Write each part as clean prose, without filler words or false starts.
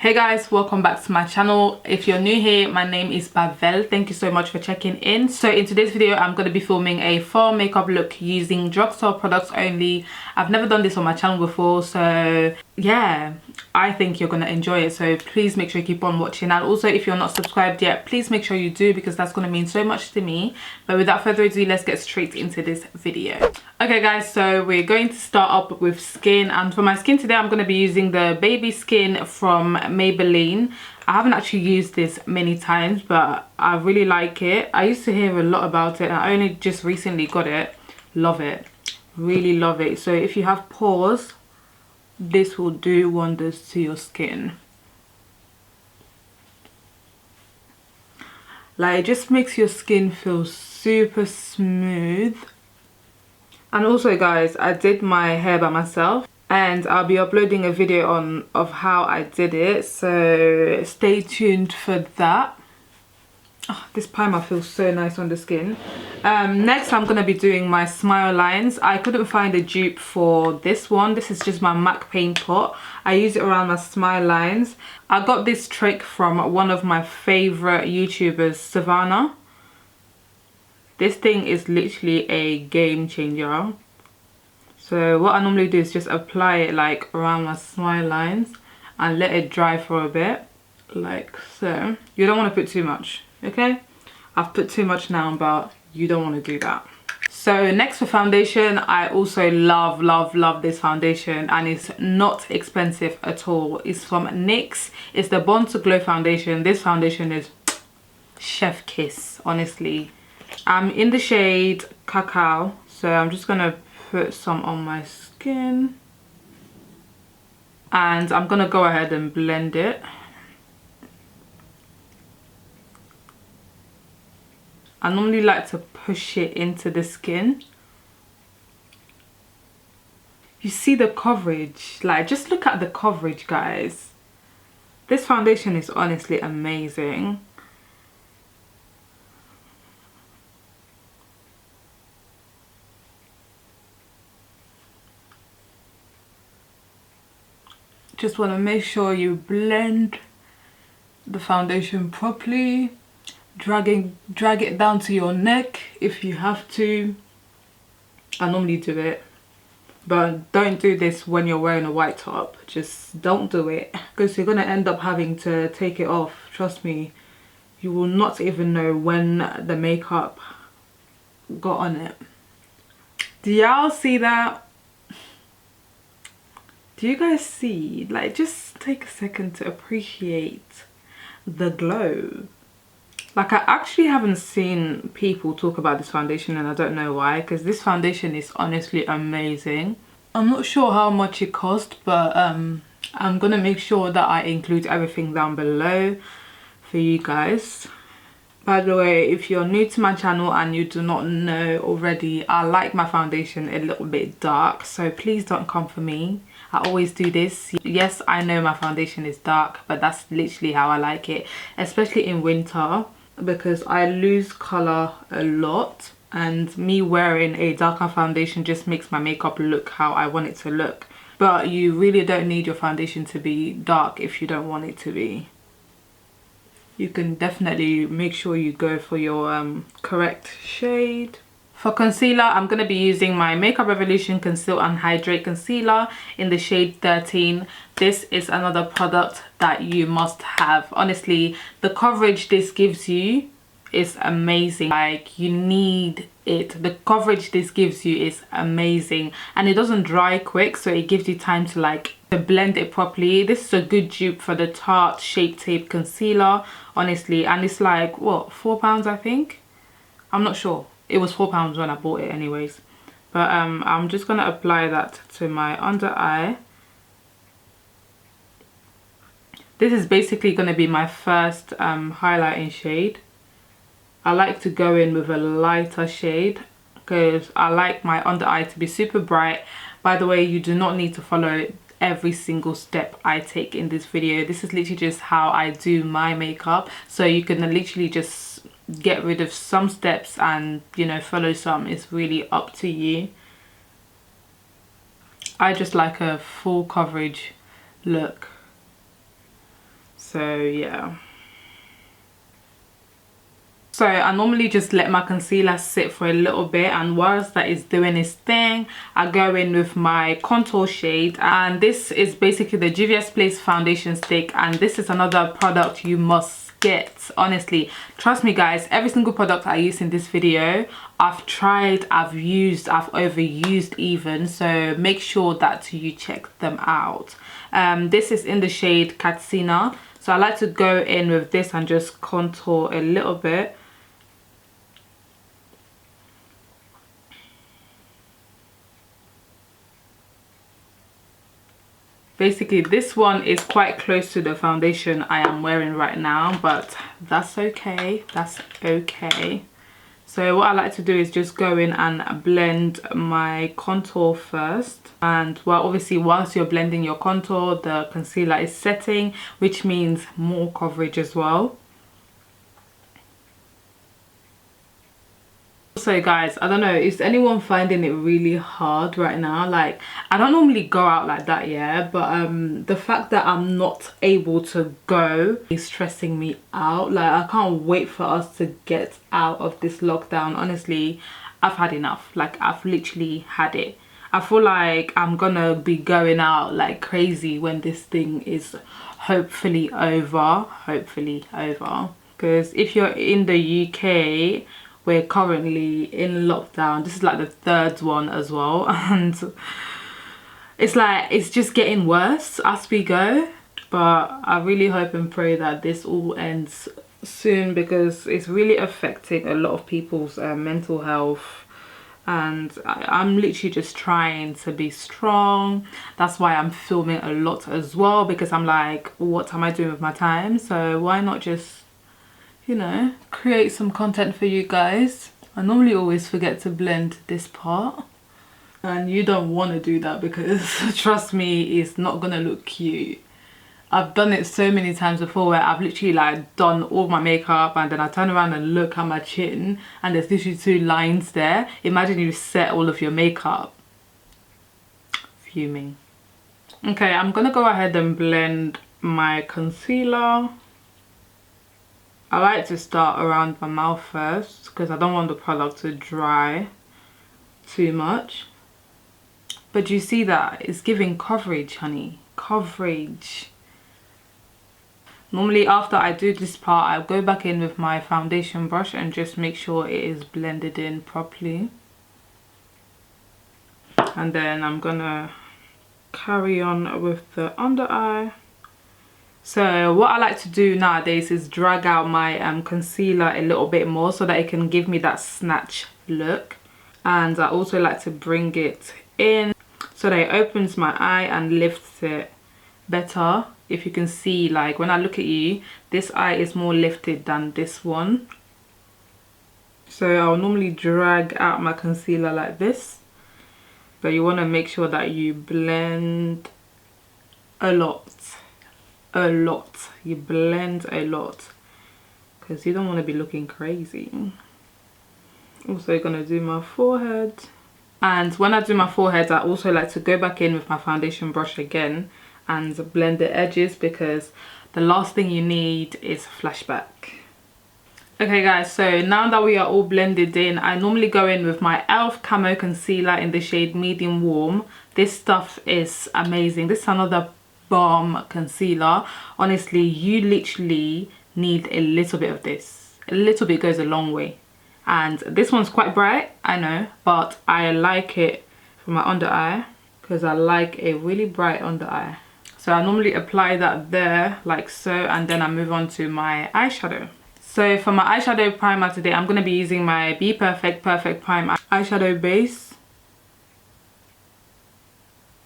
Hey guys, welcome back to my channel. If you're new here, my name is Pavelle. Thank you so much for checking in. So in today's video, I'm going to be filming a fall makeup look using drugstore products only. I've never done this on my channel before, so yeah, I think you're going to enjoy it. So please make sure you keep on watching. And also, if you're not subscribed yet, please make sure you do, because that's going to mean so much to me. But without further ado, let's get straight into this video. Okay guys, so we're going to start up with skin, and for my skin today I'm going to be using the baby skin from Maybelline. I haven't actually used this many times, but I really like it. I used to hear a lot about it and I only just recently got it. Love it, really love it. So if you have pores, this will do wonders to your skin. Like, it just makes your skin feel super smooth. And also guys, I did my hair by myself and I'll be uploading a video of how I did it, so stay tuned for that. Oh, this primer feels so nice on the skin. Next I'm going to be doing my smile lines. I couldn't find a dupe for this one. This is just my MAC paint pot. I use it around my smile lines. I got this trick from one of my favorite YouTubers, Savannah. This thing is literally a game changer. So what I normally do is just apply it like around my smile lines and let it dry for a bit, like so. You don't want to put too much, okay? I've put too much now, but you don't want to do that. So next for foundation, I also love this foundation, and it's not expensive at all. It's from NYX. It's the Born to Glow foundation. This foundation is chef kiss, honestly. I'm in the shade Cacao, so I'm just gonna put some on my skin and I'm gonna go ahead and blend it. I normally like to push it into the skin. You see the coverage, like just look at the coverage guys. This foundation is honestly amazing. Just want to make sure you blend the foundation properly. Drag it down to your neck if you have to. I normally do it, but don't do this when you're wearing a white top. Just don't do it, because you're going to end up having to take it off. Trust me, you will not even know when the makeup got on it. Do y'all see that? Do you guys see? Like, just take a second to appreciate the glow. Like, I actually haven't seen people talk about this foundation, and I don't know why, because this foundation is honestly amazing. I'm not sure how much it cost, but I'm gonna make sure that I include everything down below for you guys. By the way, if you're new to my channel and you do not know already, I like my foundation a little bit dark, so please don't come for me. I always do this. Yes, I know my foundation is dark, but that's literally how I like it, especially in winter, because I lose colour a lot, and me wearing a darker foundation just makes my makeup look how I want it to look. But you really don't need your foundation to be dark if you don't want it to be. You can definitely make sure you go for your correct shade. For concealer, I'm going to be using my Makeup Revolution Conceal and Hydrate Concealer in the shade 13. This is another product that you must have. Honestly, the coverage this gives you is amazing. Like, you need it. The coverage this gives you is amazing, and it doesn't dry quick, so it gives you time to to blend it properly. This is a good dupe for the Tarte Shape Tape Concealer, honestly, and it's like, what, £4 I think? I'm not sure. It was £4 when I bought it anyways. But I'm just gonna apply that to my under eye. This is basically gonna be my first highlighting shade. I like to go in with a lighter shade because I like my under eye to be super bright. By the way, you do not need to follow every single step I take in this video. This is literally just how I do my makeup, so you can literally just get rid of some steps and, you know, follow some. It's really up to you. I just like a full coverage look. So yeah. So I normally just let my concealer sit for a little bit, and whilst that is doing its thing, I go in with my contour shade, and this is basically the Juviasplace foundation stick, and this is another product you must get. Honestly, trust me guys, every single product I use in this video I've tried, I've used, I've overused even, so make sure that you check them out. This is in the shade Katsina, so I like to go in with this and just contour a little bit. Basically this one is quite close to the foundation I am wearing right now, but that's okay, that's okay. So what I like to do is just go in and blend my contour first, and well, obviously whilst you're blending your contour, the concealer is setting, which means more coverage as well. So guys, I don't know, is anyone finding it really hard right now? Like, I don't normally go out like that, yeah, but the fact that I'm not able to go is stressing me out. Like, I can't wait for us to get out of this lockdown. Honestly, I've had enough. Like, I've literally had it. I feel like I'm gonna be going out like crazy when this thing is hopefully over. Because if you're in the UK, we're currently in lockdown. This is like the third one as well, and it's like it's just getting worse as we go. But I really hope and pray that this all ends soon, because it's really affecting a lot of people's mental health, and I'm literally just trying to be strong. That's why I'm filming a lot as well, because I'm like, what am I doing with my time? So why not just, you know, create some content for you guys. I normally always forget to blend this part, and you don't want to do that, because trust me, it's not gonna look cute. I've done it so many times before where I've literally like done all my makeup and then I turn around and look at my chin and there's literally 2 lines there. Imagine you set all of your makeup. Fuming. Okay, I'm gonna go ahead and blend my concealer. I like to start around my mouth first because I don't want the product to dry too much. But you see that it's giving coverage, honey, coverage. Normally after I do this part, I'll go back in with my foundation brush and just make sure it is blended in properly. And then I'm gonna carry on with the under eye. So what I like to do nowadays is drag out my concealer a little bit more so that it can give me that snatch look. And I also like to bring it in so that it opens my eye and lifts it better. If you can see, like when I look at you, this eye is more lifted than this one. So I'll normally drag out my concealer like this. But you want to make sure that you blend a lot. You blend a lot, because you don't want to be looking crazy. Also gonna do my forehead, and when I do my forehead I also like to go back in with my foundation brush again and blend the edges, because the last thing you need is flashback. Okay guys, so now that we are all blended in, I normally go in with my e.l.f. Camo Concealer in the shade Medium Warm. This stuff is amazing. This is another bomb concealer. Honestly, you literally need a little bit of this. A little bit goes a long way. And this one's quite bright, I know, but I like it for my under eye because I like a really bright under eye. So I normally apply that there like so, and then I move on to my eyeshadow. So for my eyeshadow primer today, I'm going to be using my Be Perfect Perfect Prime eyeshadow base.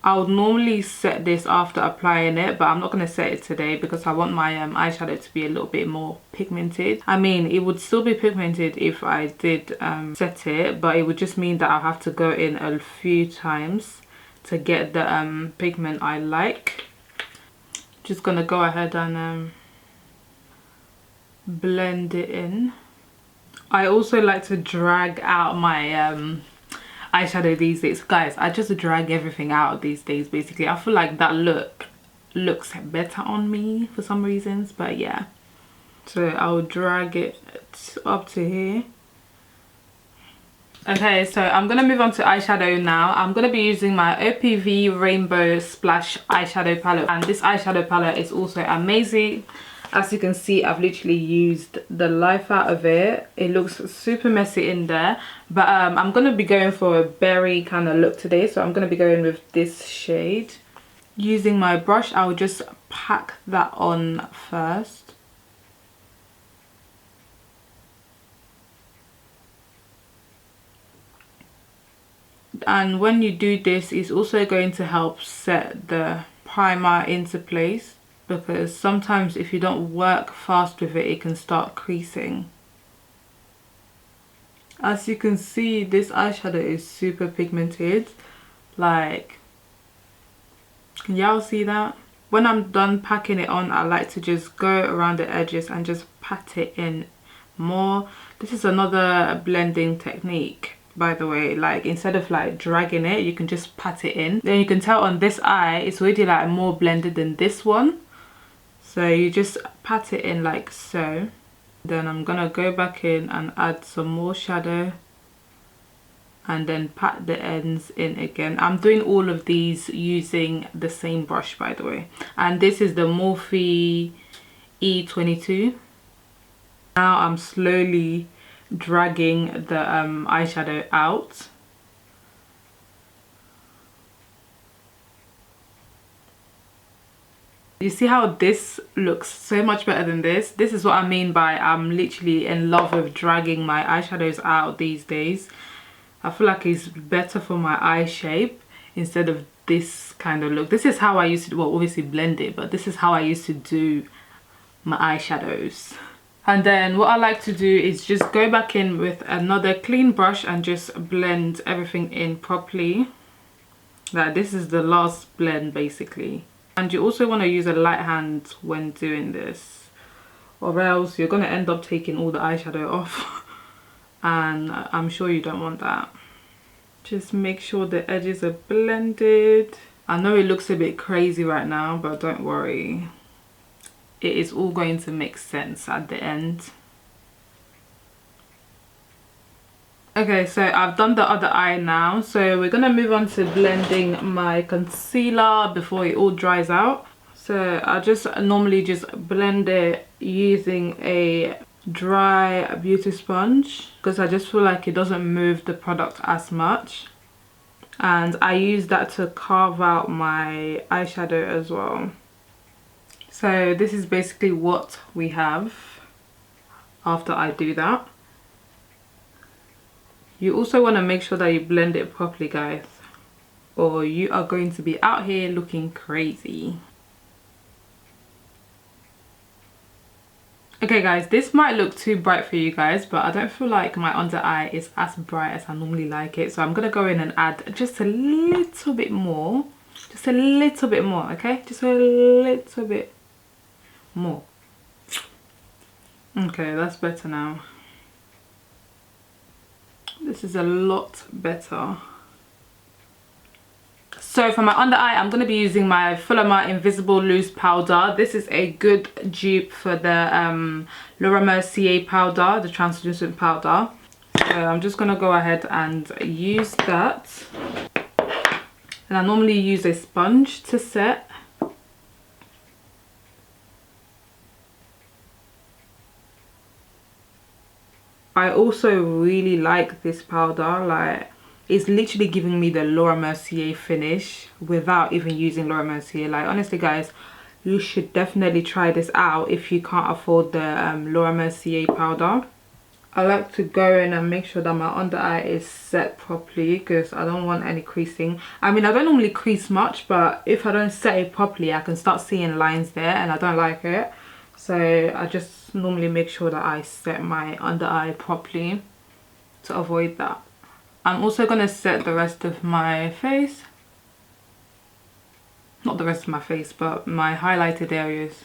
I would normally set this after applying it, but I'm not going to set it today because I want my eyeshadow to be a little bit more pigmented. I mean, it would still be pigmented if I did set it, but it would just mean that I'll have to go in a few times to get the pigment I like. Just going to go ahead and blend it in. I also like to drag out my eyeshadow these days. Guys, I just drag everything out these days basically. I feel like that look looks better on me for some reasons, but yeah. So I'll drag it up to here. Okay, so I'm gonna move on to eyeshadow now. I'm gonna be using my OPV Rainbow Splash eyeshadow palette, and this eyeshadow palette is also amazing. As you can see, I've literally used the life out of it. It looks super messy in there, but I'm gonna be going for a berry kind of look today, so I'm gonna be going with this shade. Using my brush, I'll just pack that on first. And when you do this, it's also going to help set the primer into place, because sometimes if you don't work fast with it, it can start creasing. As you can see, this eyeshadow is super pigmented. Like, can y'all see that? When I'm done packing it on, I like to just go around the edges and just pat it in more. This is another blending technique, by the way. Like, instead of like dragging it, you can just pat it in. Then you can tell on this eye, it's already like more blended than this one. So you just pat it in like so. Then I'm gonna go back in and add some more shadow, and then pat the ends in again. I'm doing all of these using the same brush, by the way. And this is the Morphe E22. Now I'm slowly dragging the eyeshadow out. You see how this looks so much better than this? This is what I mean by I'm literally in love with dragging my eyeshadows out these days. I feel like it's better for my eye shape instead of this kind of look. This is how I used to, well, obviously blend it, but this is how I used to do my eyeshadows. And then what I like to do is just go back in with another clean brush and just blend everything in properly. Like, this is the last blend basically. And you also want to use a light hand when doing this, or else you're going to end up taking all the eyeshadow off. And I'm sure you don't want that. Just make sure the edges are blended. I know it looks a bit crazy right now, but don't worry. It is all going to make sense at the end. Okay, so I've done the other eye now. So we're going to move on to blending my concealer before it all dries out. So I just normally just blend it using a dry beauty sponge, because I just feel like it doesn't move the product as much. And I use that to carve out my eyeshadow as well. So this is basically what we have after I do that. You also want to make sure that you blend it properly, guys, or you are going to be out here looking crazy. Okay guys, this might look too bright for you guys, but I don't feel like my under eye is as bright as I normally like it. So I'm going to go in and add just a little bit more. Just a little bit more, okay? Just a little bit more. Okay, that's better now. This is a lot better. So for my under eye, I'm going to be using my Fullerma Invisible Loose Powder. This is a good dupe for the Laura Mercier powder, the translucent powder. So I'm just going to go ahead and use that. And I normally use a sponge to set. I also really like this powder. Like, it's literally giving me the Laura Mercier finish without even using Laura Mercier. Like, honestly guys, you should definitely try this out if you can't afford the Laura Mercier powder. I like to go in and make sure that my under eye is set properly, because I don't want any creasing. I mean, I don't normally crease much, but if I don't set it properly, I can start seeing lines there and I don't like it. So I just normally make sure that I set my under eye properly to avoid that. I'm also going to set the rest of my face. Not the rest of my face, but my highlighted areas.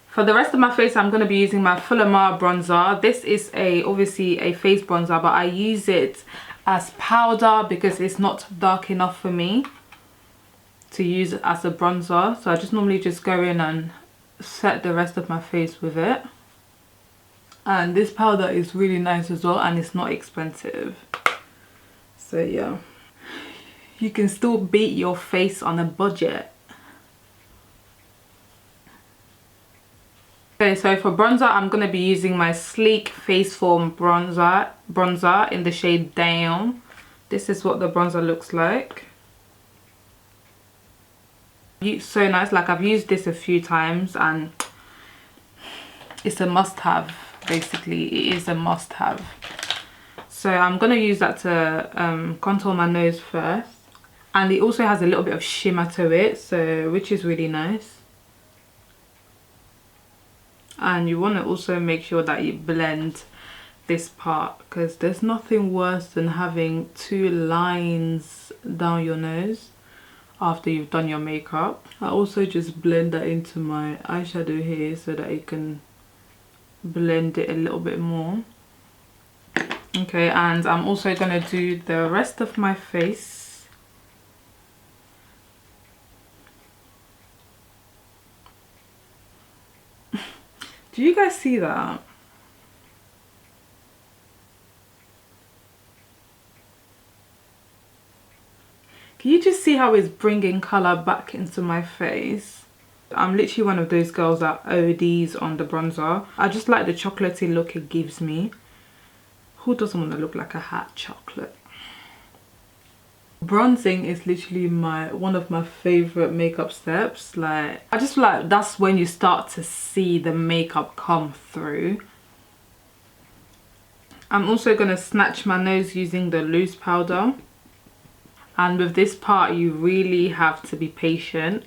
For the rest of my face, I'm going to be using my Fullerma bronzer. This is obviously a face bronzer, but I use it as powder because it's not dark enough for me to use as a bronzer. So I just normally just go in and set the rest of my face with it. And this powder is really nice as well, and it's not expensive. So yeah, you can still beat your face on a budget. Okay, so for bronzer, I'm going to be using my Sleek Face Form bronzer in the shade Daym. This is what the bronzer looks like. It's so nice. Like, I've used this a few times and it's a must-have. Basically, it is a must-have. So I'm going to use that to contour my nose first. And it also has a little bit of shimmer to it, so which is really nice. And you want to also make sure that you blend this part, because there's nothing worse than having two lines down your nose after you've done your makeup. I also just blend that into my eyeshadow here so that it can blend it a little bit more. Okay, and I'm also going to do the rest of my face. Do you guys see that? Can you just see how it's bringing colour back into my face? I'm literally one of those girls that ODs on the bronzer. I just like the chocolatey look it gives me. Who doesn't want to look like a hot chocolate? Bronzing is literally one of my favourite makeup steps. Like, I just feel like that's when you start to see the makeup come through. I'm also going to snatch my nose using the loose powder. And with this part, you really have to be patient,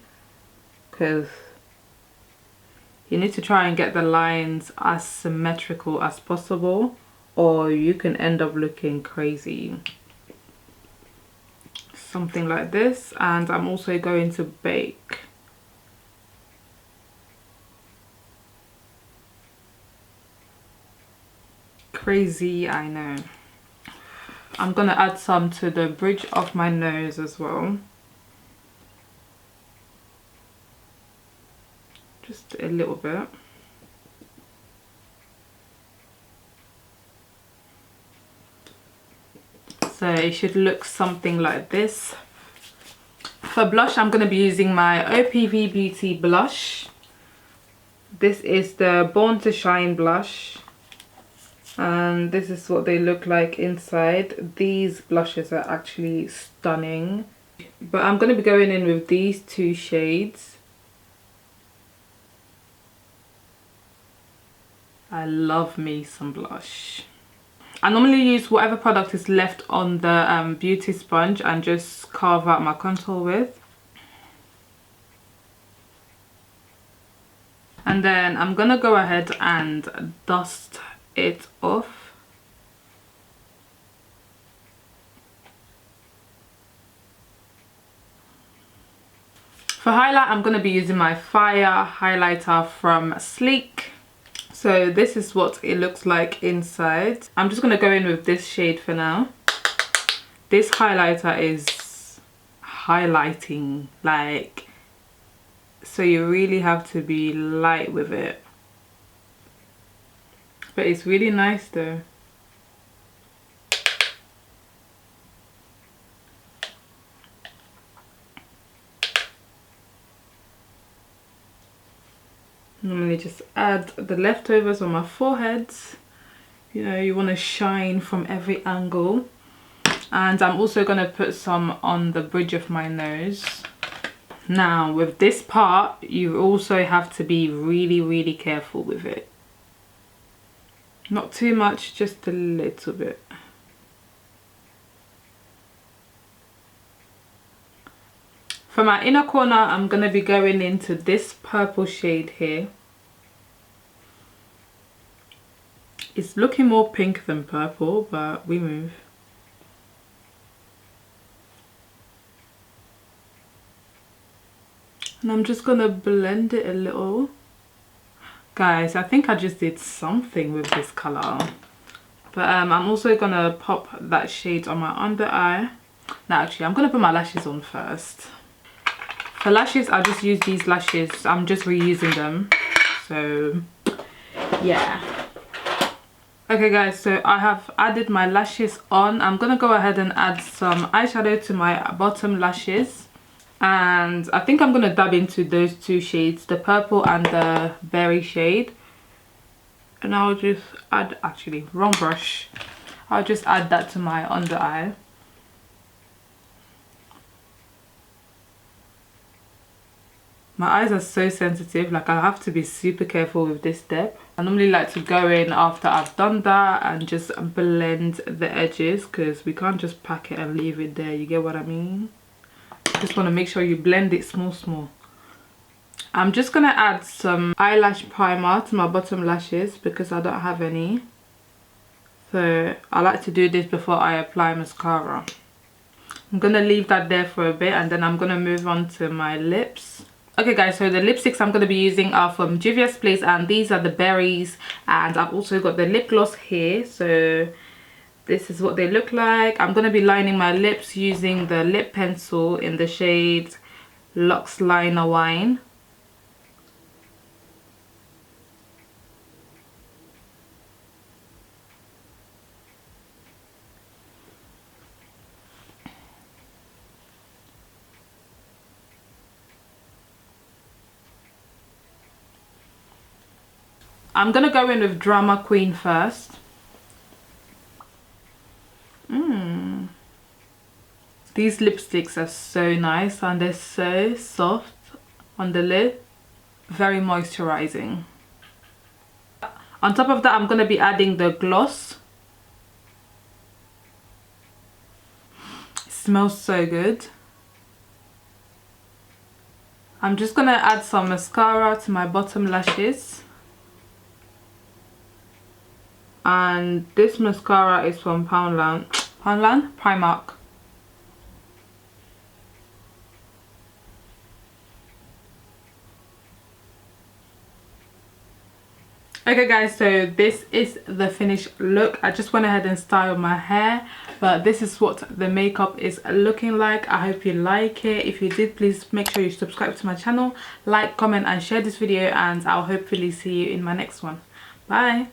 because you need to try and get the lines as symmetrical as possible, or you can end up looking crazy. Something like this. And I'm also going to bake. Crazy, I know. I'm gonna add some to the bridge of my nose as well. Just a little bit. So it should look something like this. For blush, I'm going to be using my opvbeauty blush. This is the Born to Shine blush. And this is what they look like inside. These blushes are actually stunning. But I'm going to be going in with these two shades. I love me some blush. I normally use whatever product is left on the beauty sponge and just carve out my contour with. And then I'm going to go ahead and dust it off. For highlight, I'm going to be using my Fire highlighter from Sleek. So this is what it looks like inside. I'm just going to go in with this shade for now. This highlighter is highlighting, like, so you really have to be light with it. But it's really nice though. Normally just add the leftovers on my forehead. You know, you want to shine from every angle. And I'm also going to put some on the bridge of my nose. Now with this part, you also have to be really careful with it. Not too much, just a little bit. For my inner corner, I'm going to be going into this purple shade here. It's looking more pink than purple, but we move. And I'm just going to blend it a little. Guys, I think I just did something with this colour. But I'm also going to pop that shade on my under eye. Now actually, I'm going to put my lashes on first. For lashes, I'll just use these lashes. I'm just reusing them. So, yeah. Okay guys, so I have added my lashes on. I'm going to go ahead and add some eyeshadow to my bottom lashes. And I think I'm going to dab into those two shades, the purple and the berry shade. And I'll just add, actually, wrong brush. I'll just add that to my under eye. My eyes are so sensitive, like I have to be super careful with this step. I normally like to go in after I've done that and just blend the edges, because we can't just pack it and leave it there, you get what I mean? Just want to make sure you blend it small. I'm just going to add some eyelash primer to my bottom lashes because I don't have any. So I like to do this before I apply mascara. I'm going to leave that there for a bit and then I'm going to move on to my lips. Okay guys, so the lipsticks I'm going to be using are from Juviasplace, and these are the berries, and I've also got the lip gloss here. So this is what they look like. I'm going to be lining my lips using the lip pencil in the shade Luxe Liner Wine. I'm going to go in with Drama Queen first. These lipsticks are so nice and they're so soft on the lid. Very moisturizing. On top of that, I'm going to be adding the gloss. It smells so good. I'm just going to add some mascara to my bottom lashes. And this mascara is from Primark. Okay guys, so this is the finished look. I just went ahead and styled my hair, but this is what the makeup is looking like. I hope you like it. If you did, please make sure you subscribe to my channel, like, comment and share this video, and I'll hopefully see you in my next one. Bye.